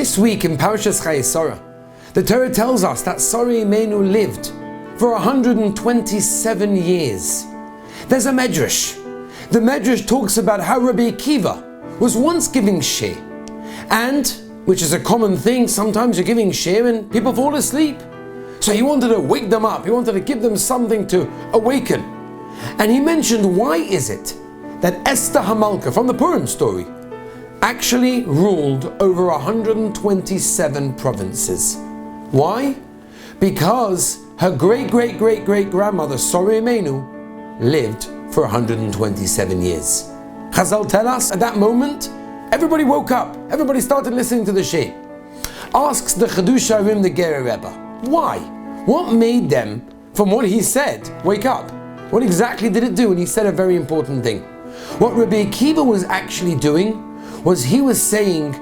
This week in Parashas Chayei, the Torah tells us that Sarah Imeinu lived for 127 years. There's a medrash. The medrash talks about how Rabbi Akiva was once giving shir, and, which is a common thing, sometimes you're giving shir and people fall asleep. So he wanted to wake them up, he wanted to give them something to awaken. And he mentioned, why is it that Esther Hamalka from the Purim story actually ruled over 127 provinces? Why? Because her great-great-great-great-grandmother, Sarah Imeinu, lived for 127 years. Chazal tell us, at that moment, everybody woke up, everybody started listening to the shir. Asks the Chidush Harim, the Ger Rebbe, why? What made them, from what he said, wake up? What exactly did it do? And he said a very important thing. What Rabbi Akiva was actually doing was he was saying,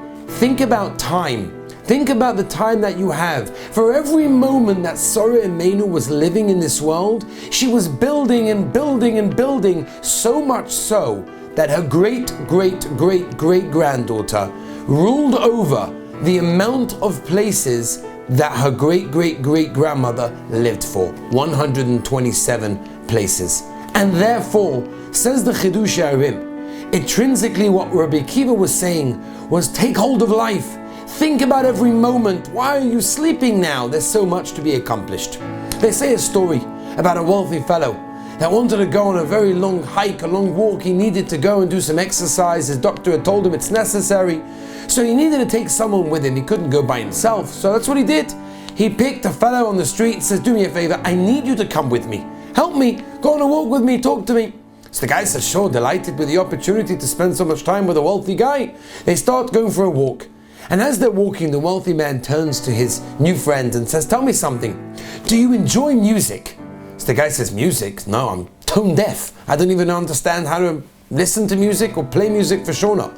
think about time. Think about the time that you have. For every moment that Sarah Imeinu was living in this world, she was building and building and building, so much so that her great-great-great-great-granddaughter ruled over the amount of places that her great-great-great-grandmother lived for. 127 places. And therefore, says the Chidush Harim, intrinsically what Rabbi Akiva was saying was, take hold of life. Think about every moment. Why are you sleeping now? There's so much to be accomplished. They say a story about a wealthy fellow that wanted to go on a very long hike, a long walk. He needed to go and do some exercise. His doctor had told him it's necessary. So he needed to take someone with him. He couldn't go by himself. So that's what he did. He picked a fellow on the street and says, do me a favor, I need you to come with me. Help me, go on a walk with me, talk to me. So the guy says, sure, delighted with the opportunity to spend so much time with a wealthy guy. They start going for a walk. And as they're walking, the wealthy man turns to his new friend and says, tell me something. Do you enjoy music? So the guy says, music? No, I'm tone deaf. I don't even understand how to listen to music or play music, for sure not.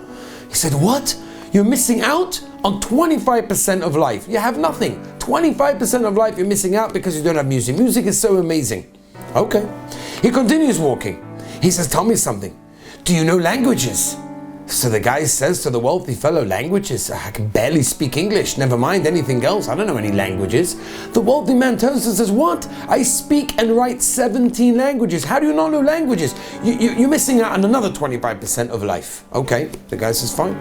He said, what? You're missing out on 25% of life. You have nothing. 25% of life you're missing out because you don't have music. Music is so amazing. Okay. He continues walking. He says, tell me something. Do you know languages? So the guy says to the wealthy fellow, languages? I can barely speak English, never mind anything else. I don't know any languages. The wealthy man turns and says, what? I speak and write 17 languages. How do you not know languages? You're missing out on another 25% of life. Okay, the guy says, fine.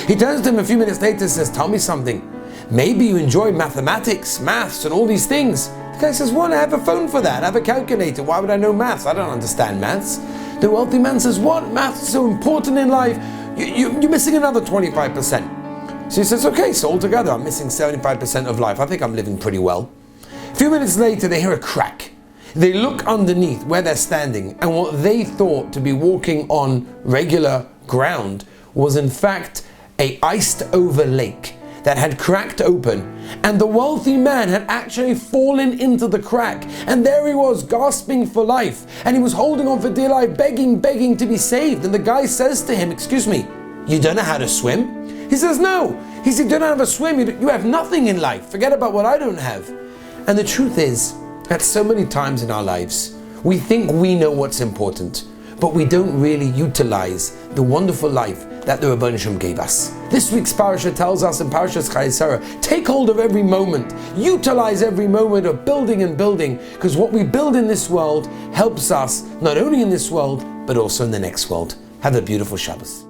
He turns to him a few minutes later and says, tell me something. Maybe you enjoy mathematics, maths and all these things. The guy says, well, I have a phone for that. I have a calculator. Why would I know maths? I don't understand maths. The wealthy man says, what? Maths is so important in life. You're missing another 25%. So he says, okay, so altogether I'm missing 75% of life. I think I'm living pretty well. A few minutes later, they hear a crack. They look underneath where they're standing, and what they thought to be walking on regular ground was in fact an iced over lake that had cracked open, and the wealthy man had actually fallen into the crack, and there he was gasping for life, and he was holding on for dear life, begging to be saved. And the guy says to him, excuse me, you don't know how to swim? He says, no. He said, you don't know how to swim, you have nothing in life, forget about what I don't have. And the truth is that so many times in our lives we think we know what's important, but we don't really utilize the wonderful life that the Rebbeinu Shem gave us. This week's parasha tells us in Parashas Chayei, take hold of every moment, utilize every moment of building and building, because what we build in this world helps us not only in this world, but also in the next world. Have a beautiful Shabbos.